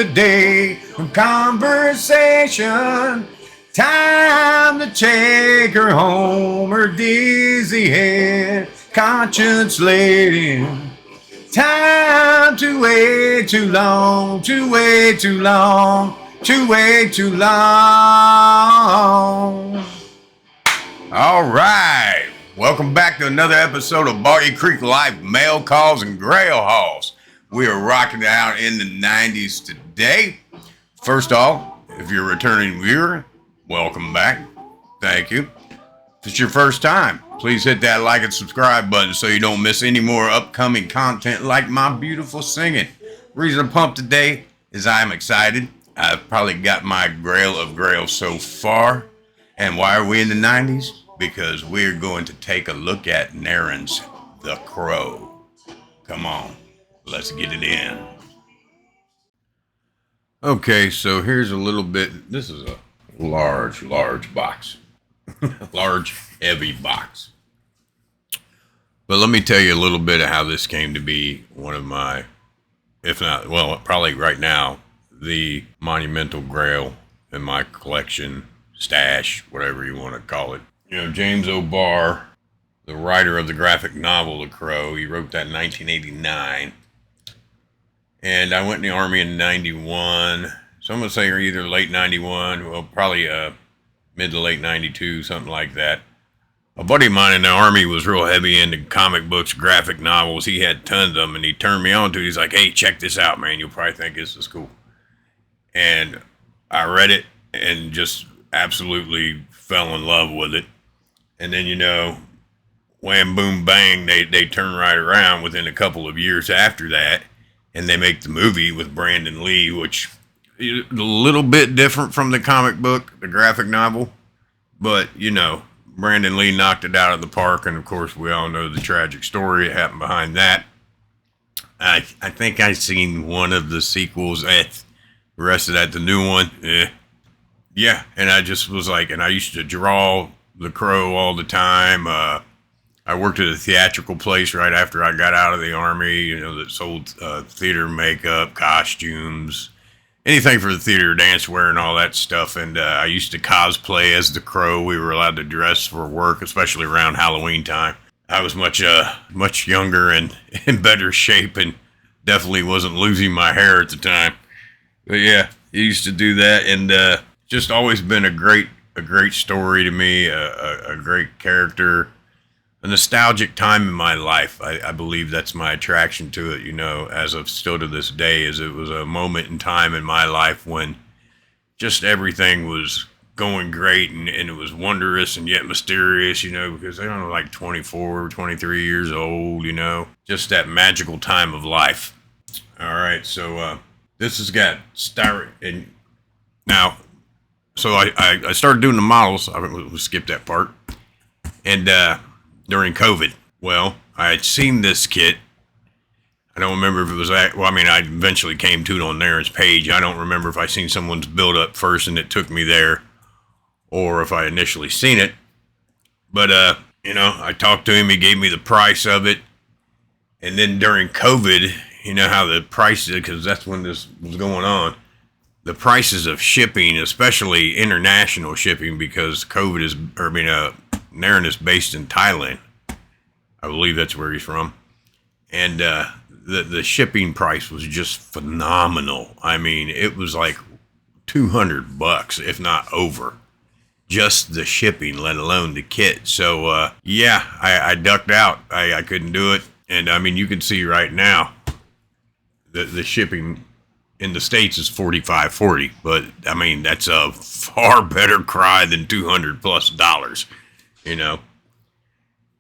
today. Conversation. Time to take her home. Her dizzy head. Conscience laden. Time to wait too long. To wait too long. To wait too long. All right. Welcome back to another episode of Boggy Creek Life Mail Calls and Grail Hauls. We are rocking out in the 90s today. First off, if you're a returning viewer, welcome back. Thank you. If it's your first time, please hit that like and subscribe button so you don't miss any more upcoming content like my beautiful singing. Reason I'm pumped today is I'm excited. I've probably got my grail of grails so far. And why are we in the 90s? Because we're going to take a look at Narin's The Crow. Come on, let's get it in. Okay, so here's a little bit. This is a large box. Large, heavy box. But let me tell you a little bit of how this came to be one of my, if not, well, probably right now, the monumental grail in my collection, stash, whatever you want to call it. You know, James O'Barr, the writer of the graphic novel The Crow, he wrote that in 1989. And I went in the Army in 91. So I'm going to say either late 91, well, probably mid to late 92, something like that. A buddy of mine in the Army was real heavy into comic books, graphic novels. He had tons of them, and he turned me on to it. He's like, hey, check this out, man. You'll probably think this is cool. And I read it and just absolutely fell in love with it. And then, you know, wham, boom, bang, they turn right around within a couple of years after that. And they make the movie with Brandon Lee, which is a little bit different from the comic book, the graphic novel. But, you know, Brandon Lee knocked it out of the park. And, of course, we all know the tragic story that happened behind that. I think I've seen one of the sequels. The rest of that, the new one, yeah. And I just was like, and I used to draw The Crow all the time. I worked at a theatrical place right after I got out of the Army, you know, that sold theater makeup, costumes, anything for the theater, dance wear, and all that stuff. And I used to cosplay as The Crow. We were allowed to dress for work, especially around Halloween time. I was much younger and in better shape, and definitely wasn't losing my hair at the time. But yeah, he used to do that, and just always been a great story to me, a great character, a nostalgic time in my life. I believe that's my attraction to it, you know, as of still to this day, is it was a moment in time in my life when just everything was going great, and it was wondrous and yet mysterious, you know, because I don't know, like 24, 23 years old, you know, just that magical time of life. All right, so this has got and now, so I started doing the models. We'll skip that part. And during COVID, well, I had seen this kit. I don't remember if it was I eventually came to it on Narin's page. I don't remember if I seen someone's build up first and it took me there, or if I initially seen it. But you know, I talked to him. He gave me the price of it. And then during COVID, you know how the prices, because that's when this was going on, the prices of shipping, especially international shipping, because Narin is based in Thailand. I believe that's where he's from. And the shipping price was just phenomenal. I mean, it was like $200, if not over. Just the shipping, let alone the kit. So, yeah, I ducked out. I couldn't do it. And, I mean, you can see right now, the shipping in the States is $45.40, but I mean, that's a far better cry than $200+, you know.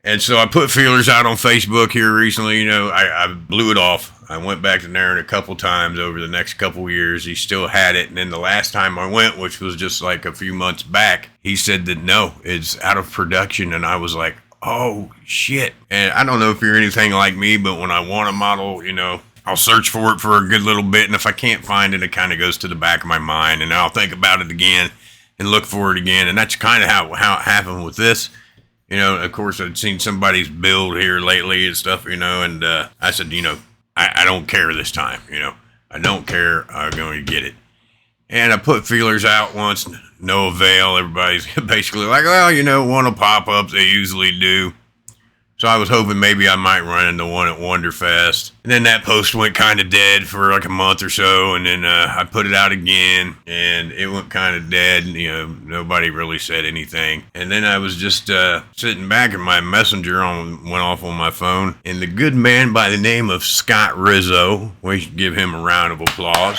And so I put feelers out on Facebook here recently, you know. I blew it off. I went back to Narin a couple times over the next couple years. He still had it. And then the last time I went, which was just like a few months back, he said that no, it's out of production. And I was like, oh shit. And I don't know if you're anything like me, but when I want a model, you know, I'll search for it for a good little bit, and if I can't find it, it kind of goes to the back of my mind, and I'll think about it again and look for it again. And that's kind of how it happened with this. You know, of course, I'd seen somebody's build here lately and stuff, you know, and I said, you know, I don't care this time, you know. I don't care. I'm going to get it. And I put feelers out once, no avail. Everybody's basically like, well, you know, one will pop up. They usually do. So I was hoping maybe I might run into one at Wonderfest. And then that post went kind of dead for like a month or so. And then I put it out again and it went kind of dead. You know, nobody really said anything. And then I was just sitting back and my messenger went off on my phone. And the good man by the name of Scott Rizzo, we should give him a round of applause.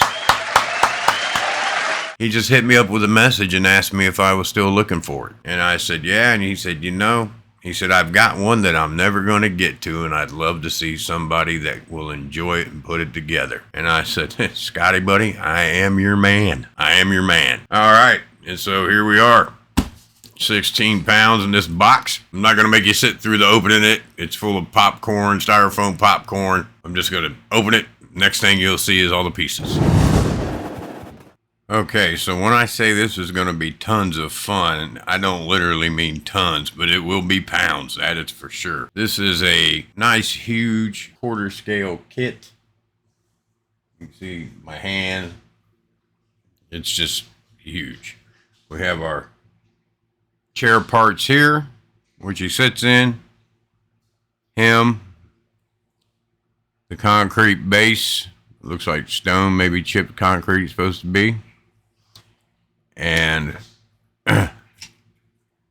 He just hit me up with a message and asked me if I was still looking for it. And I said, yeah. And he said, you know, he said, I've got one that I'm never going to get to, and I'd love to see somebody that will enjoy it and put it together. And I said, Scotty, buddy, I am your man. I am your man. All right. And so here we are. 16 pounds in this box. I'm not going to make you sit through the opening it. It's full of popcorn, styrofoam popcorn. I'm just going to open it. Next thing you'll see is all the pieces. Okay, so when I say this is going to be tons of fun, I don't literally mean tons, but it will be pounds, that is for sure. This is a nice, huge quarter scale kit. You can see my hand. It's just huge. We have our chair parts here, which he sits in. Him. The concrete base. Looks like stone, maybe chipped concrete is supposed to be. And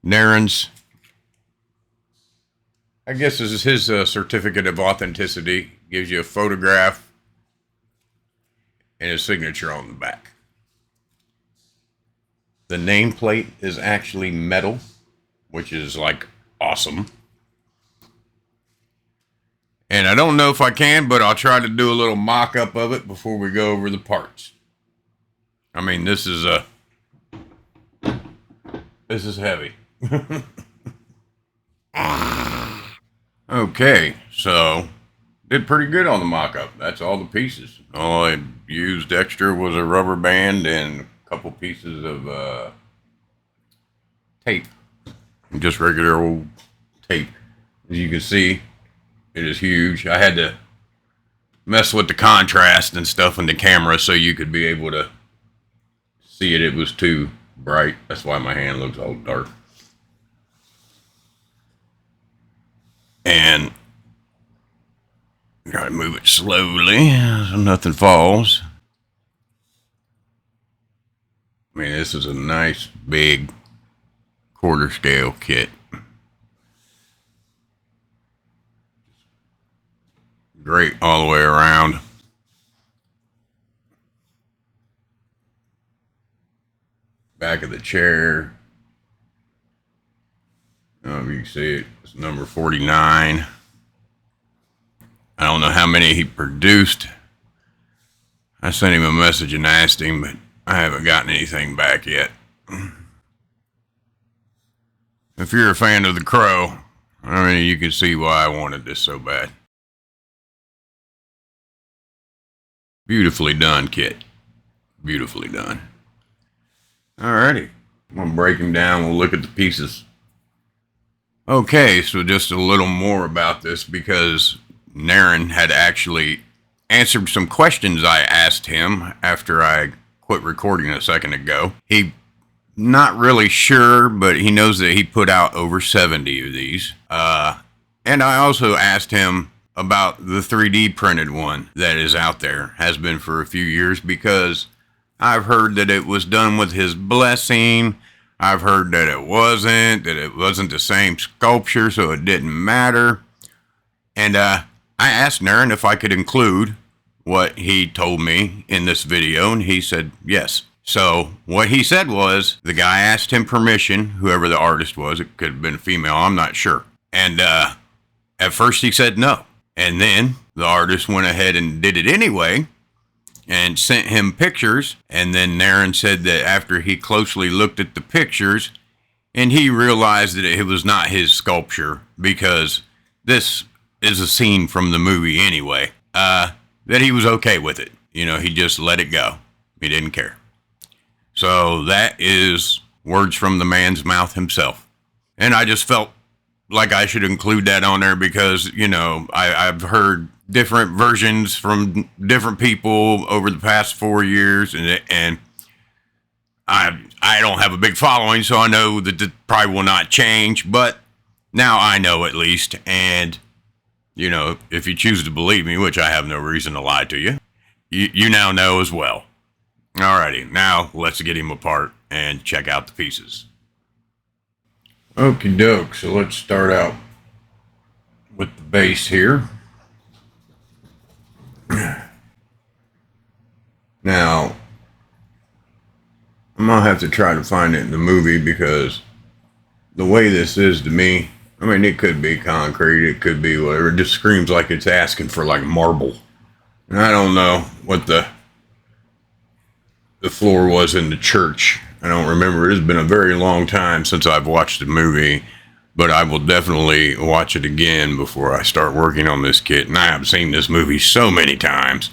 Narin's, I guess this is his certificate of authenticity. Gives you a photograph and his signature on the back. The nameplate is actually metal, which is like awesome. And I don't know if I can, but I'll try to do a little mock-up of it before we go over the parts. I mean, this is heavy. Okay, so did pretty good on the mock-up. That's all the pieces. All I used extra was a rubber band and a couple pieces of tape. Just regular old tape. As you can see, it is huge. I had to mess with the contrast and stuff in the camera so you could be able to see it. It was too bright. That's why my hand looks all dark. And gotta move it slowly so nothing falls. I mean, this is a nice big quarter scale kit. Great all the way around. Back of the chair. I don't know if you can see it. It's number 49. I don't know how many he produced. I sent him a message and asked him, but I haven't gotten anything back yet. If you're a fan of The Crow, I mean, you can see why I wanted this so bad. Beautifully done, kit. Beautifully done. Alrighty. I'm going to break them down. We'll look at the pieces. Okay, so just a little more about this because Narin had actually answered some questions I asked him after I quit recording a second ago. He not really sure, but he knows that he put out over 70 of these. And I also asked him about the 3D printed one that is out there, has been for a few years, because I've heard that it was done with his blessing. I've heard that it wasn't the same sculpture, so it didn't matter. And I asked Narin if I could include what he told me in this video, and he said yes. So what he said was, the guy asked him permission, whoever the artist was, it could have been a female, I'm not sure. And at first he said no. And then the artist went ahead and did it anyway and sent him pictures. And then Narin said that after he closely looked at the pictures and he realized that it was not his sculpture, because this is a scene from the movie anyway, that he was okay with it. You know, he just let it go. He didn't care. So that is words from the man's mouth himself. And I just felt like I should include that on there because, you know, I've heard different versions from different people over the past 4 years, and I don't have a big following, so I know that it probably will not change, but now I know at least, and you know, if you choose to believe me, which I have no reason to lie to you, you now know as well. Alrighty, now let's get him apart and check out the pieces. Okie doke, so let's start out with the base here. Now, I'm gonna have to try to find it in the movie because the way this is to me, I mean, it could be concrete, it could be whatever. It just screams like it's asking for like marble. And I don't know what the floor was in the church. I don't remember. It's been a very long time since I've watched the movie, but I will definitely watch it again before I start working on this kit. And I have seen this movie so many times,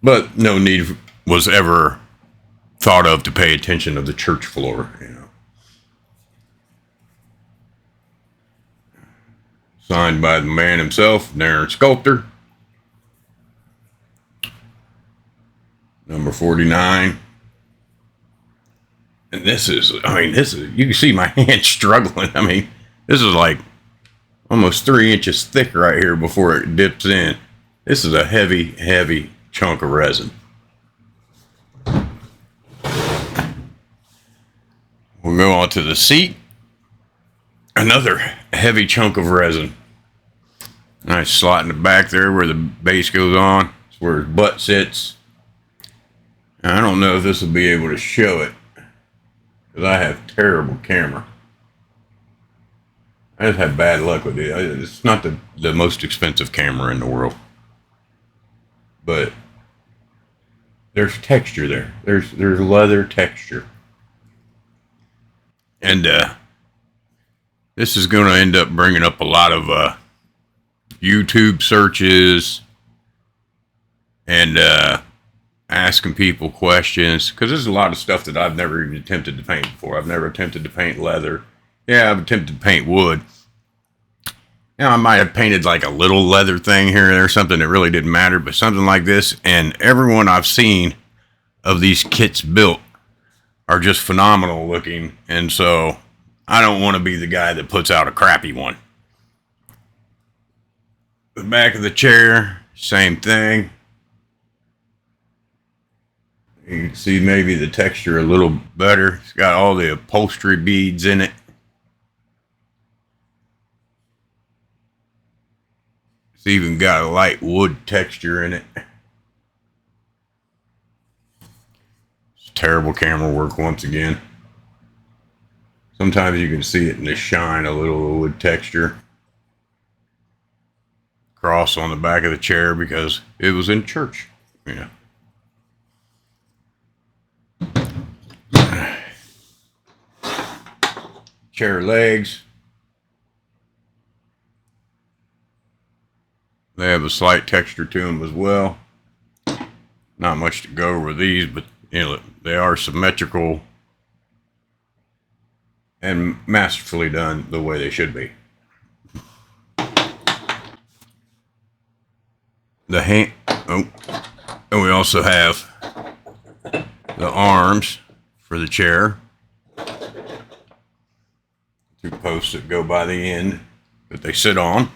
but no need was ever thought of to pay attention to the church floor, you know. Signed by the man himself, Narin Sculptor. Number 49. And this is, you can see my hand struggling. I mean, this is like almost 3 inches thick right here before it dips in. This is a heavy, heavy chunk of resin. We'll go on to the seat. Another heavy chunk of resin. Nice slot in the back there where the base goes on. It's where his butt sits. Now, I don't know if this will be able to show it because I have terrible camera. I just have bad luck with it. It's not the most expensive camera in the world. But there's texture there. There's leather texture. And this is going to end up bringing up a lot of YouTube searches and asking people questions, because there's a lot of stuff that I've never even attempted to paint before. I've never attempted to paint leather. Yeah, I've attempted to paint wood. You know, I might have painted like a little leather thing here and there, something that really didn't matter, but something like this, and everyone I've seen of these kits built are just phenomenal looking, and so I don't want to be the guy that puts out a crappy one. The back of the chair, same thing. You can see maybe the texture a little better. It's got all the upholstery beads in it. It's even got a light wood texture in it. It's terrible camera work once again. Sometimes you can see it in the shine, a little wood texture. Cross on the back of the chair because it was in church. Yeah. Chair legs. They have a slight texture to them as well. Not much to go over these, but you know, they are symmetrical and masterfully done the way they should be. The hand, and we also have the arms for the chair. 2 posts that go by the end that they sit on.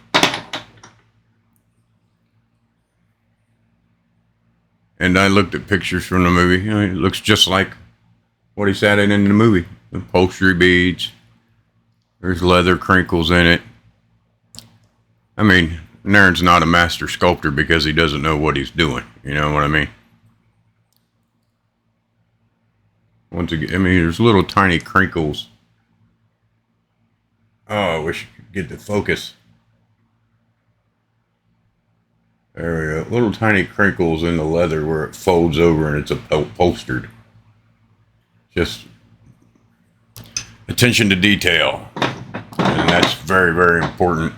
And I looked at pictures from the movie. You know, it looks just like what he sat in the movie. The upholstery beads. There's leather crinkles in it. I mean, Narin's not a master sculptor because he doesn't know what he's doing. You know what I mean? Once again, I mean, there's little tiny crinkles. Oh, I wish I could get the focus. There we go. Little tiny crinkles in the leather where it folds over and it's upholstered. Just attention to detail. And that's very, very important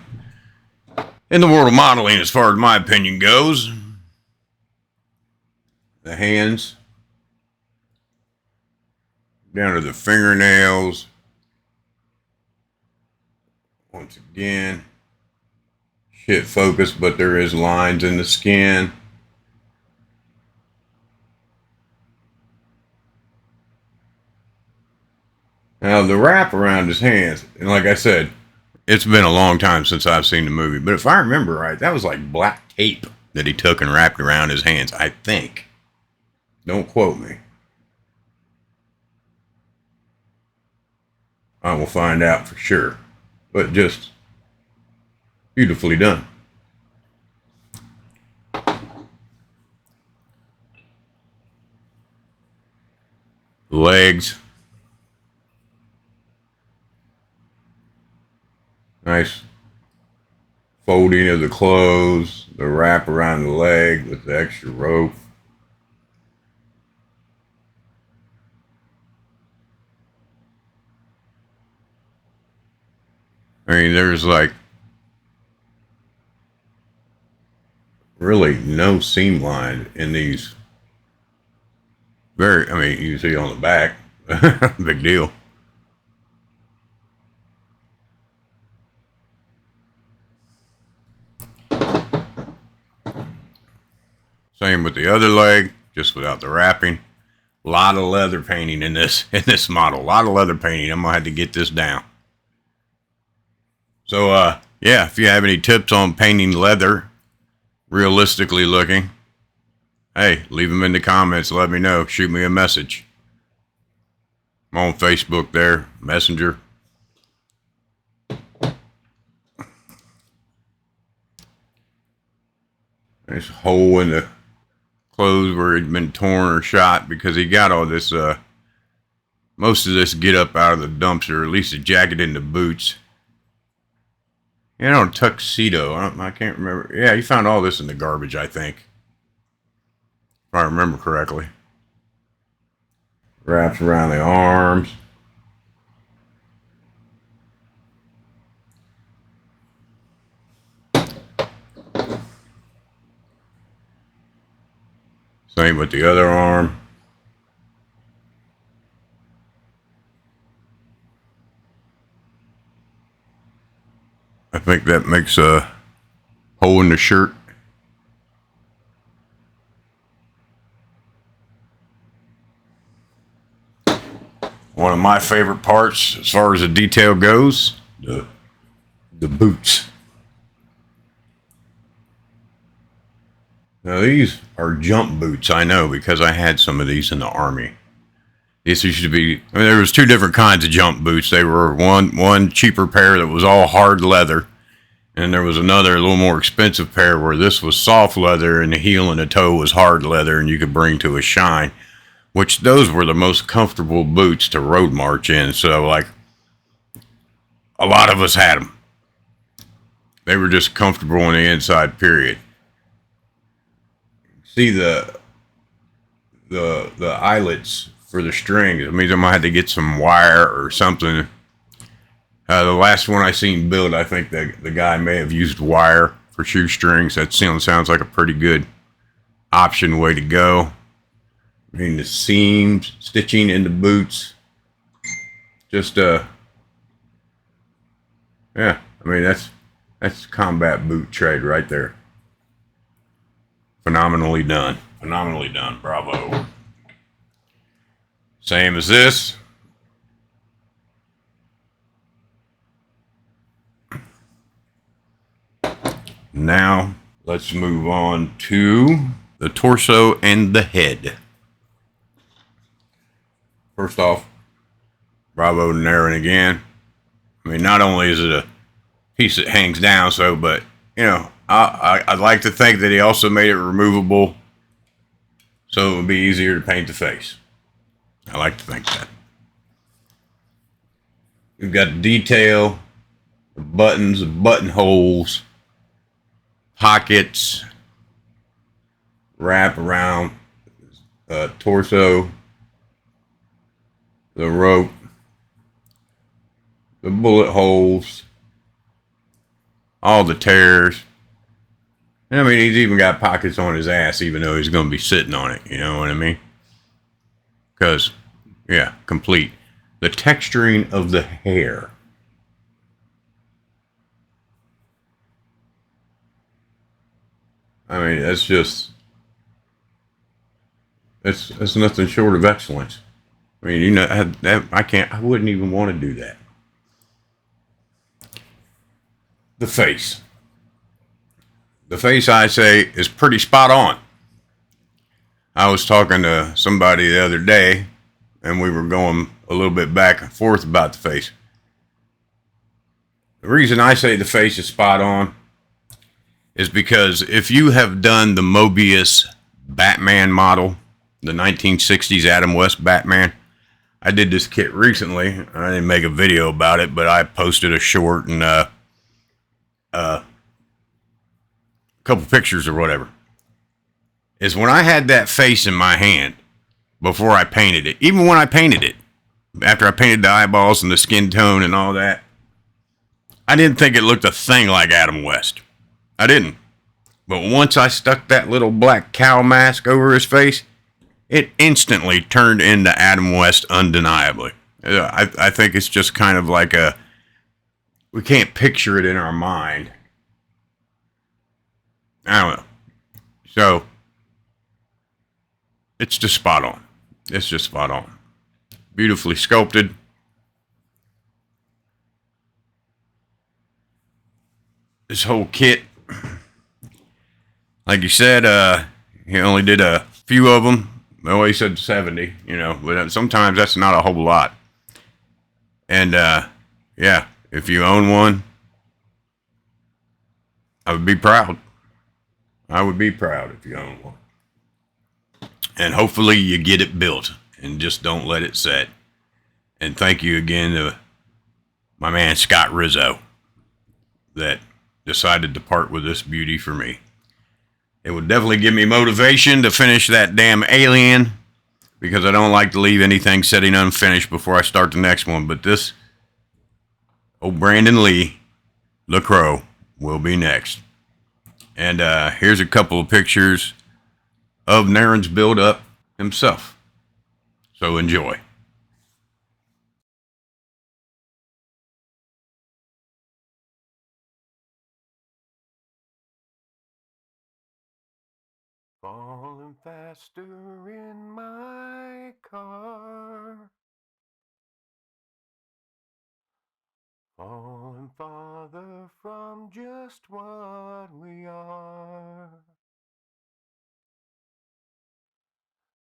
in the world of modeling as far as my opinion goes. The hands. Down to the fingernails. Once again, shit focused, but there is lines in the skin. Now the wrap around his hands, and like I said, it's been a long time since I've seen the movie, but if I remember right, that was like black tape that he took and wrapped around his hands, I think. Don't quote me. I will find out for sure. But just beautifully done. Legs. Nice folding of the clothes, the wrap around the leg with the extra rope. I mean, there's like really no seam line in these. I mean, you see on the back, big deal. Same with the other leg, just without the wrapping. A lot of leather painting in this model. A lot of leather painting. I'm gonna have to get this down. So yeah, if you have any tips on painting leather, realistically looking, hey, leave them in the comments. Let me know. Shoot me a message. I'm on Facebook there, Messenger. There's a hole in the clothes where he'd been torn or shot because he got all this, most of this get up out of the dumpster, or at least the jacket and the boots. You know, tuxedo. I can't remember. Yeah, he found all this in the garbage, I think. If I remember correctly. Wraps around the arms. Same with the other arm. I think that makes a hole in the shirt. One of my favorite parts, as far as the detail goes, the boots. Now these are jump boots, I know, because I had some of these in the Army. These used to be, I mean, there was two different kinds of jump boots. They were one cheaper pair that was all hard leather, and there was another a little more expensive pair where this was soft leather and the heel and the toe was hard leather and you could bring to a shine, which those were the most comfortable boots to road march in. So like a lot of us had them. They were just comfortable on the inside, period. See the eyelets for the strings. It means I might have to get some wire or something. The last one I seen built, I think the guy may have used wire for shoestrings. That sounds like a pretty good option way to go. I mean, the seams, stitching in the boots, just yeah. I mean, that's combat boot trade right there. Phenomenally done. Phenomenally done. Bravo. Same as this. Now, let's move on to the torso and the head. First off, bravo to Narin again. I mean, not only is it a piece that hangs down, but, you know, I'd like to think that he also made it removable so it would be easier to paint the face. I like to think that. We've got the detail, the buttons, the buttonholes, pockets, wrap around torso, the rope, the bullet holes, all the tears. And I mean, he's even got pockets on his ass, even though he's going to be sitting on it. You know what I mean? Because, yeah, complete. The texturing of the hair. I mean, that's just, it's nothing short of excellence. I mean, you know, I wouldn't even want to do that. The face. The face, I say, is pretty spot on. I was talking to somebody the other day, and we were going a little bit back and forth about the face. The reason I say the face is spot on is because if you have done the Mobius Batman model, the 1960s Adam West Batman, I did this kit recently. I didn't make a video about it, but I posted a short and a couple pictures or whatever. Is when I had that face in my hand before I painted it, even when I painted it, after I painted the eyeballs and the skin tone and all that, I didn't think it looked a thing like Adam West. I didn't. But once I stuck that little black cow mask over his face, it instantly turned into Adam West undeniably. I think it's just kind of like we can't picture it in our mind. I don't know. So, it's just spot on. It's just spot on. Beautifully sculpted. This whole kit, like you said, he only did a few of them. Well, he said 70, you know, but sometimes that's not a whole lot. And, yeah, if you own one, I would be proud. I would be proud if you own one. And hopefully you get it built and just don't let it set. And thank you again to my man Scott Rizzo that decided to part with this beauty for me. It would definitely give me motivation to finish that damn alien, because I don't like to leave anything sitting unfinished before I start the next one. But this old Brandon Lee, the Crow, will be next. And here's a couple of pictures of Narin's build-up himself. So enjoy. Falling faster in my car, falling farther from just what we are.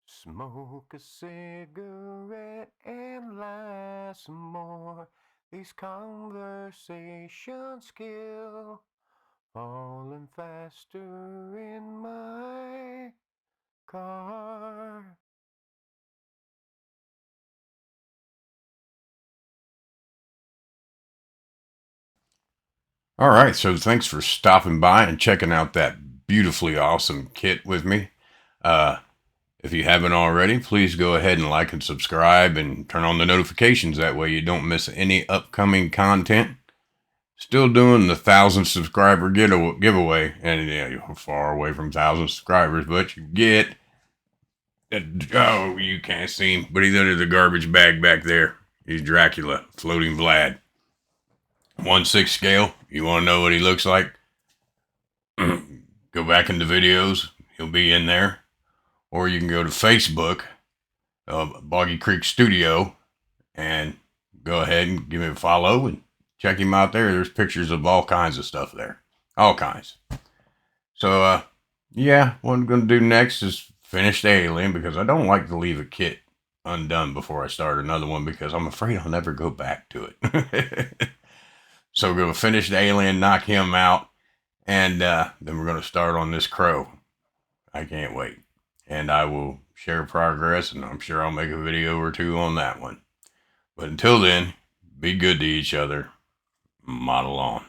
Smoke a cigarette and laugh some more. These conversations kill. Falling faster in my car. All right, so thanks for stopping by and checking out that beautifully awesome kit with me. If you haven't already, please go ahead and like and subscribe and turn on the notifications. That way you don't miss any upcoming content. Still doing the 1,000 subscriber giveaway. And yeah, you're far away from 1,000 subscribers, but you get... Oh, you can't see him, but he's under the garbage bag back there. He's Dracula, floating Vlad. 1/6 scale. You want to know what he looks like? Go back in the videos. He'll be in there. Or you can go to Facebook, Boggy Creek Studio, and go ahead and give him a follow and check him out there. There's pictures of all kinds of stuff there. All kinds. So, yeah, what I'm going to do next is finish the alien, because I don't like to leave a kit undone before I start another one, because I'm afraid I'll never go back to it. So we're going to finish the alien, knock him out, and then we're going to start on this crow. I can't wait. And I will share progress, and I'm sure I'll make a video or two on that one. But until then, be good to each other. Model on.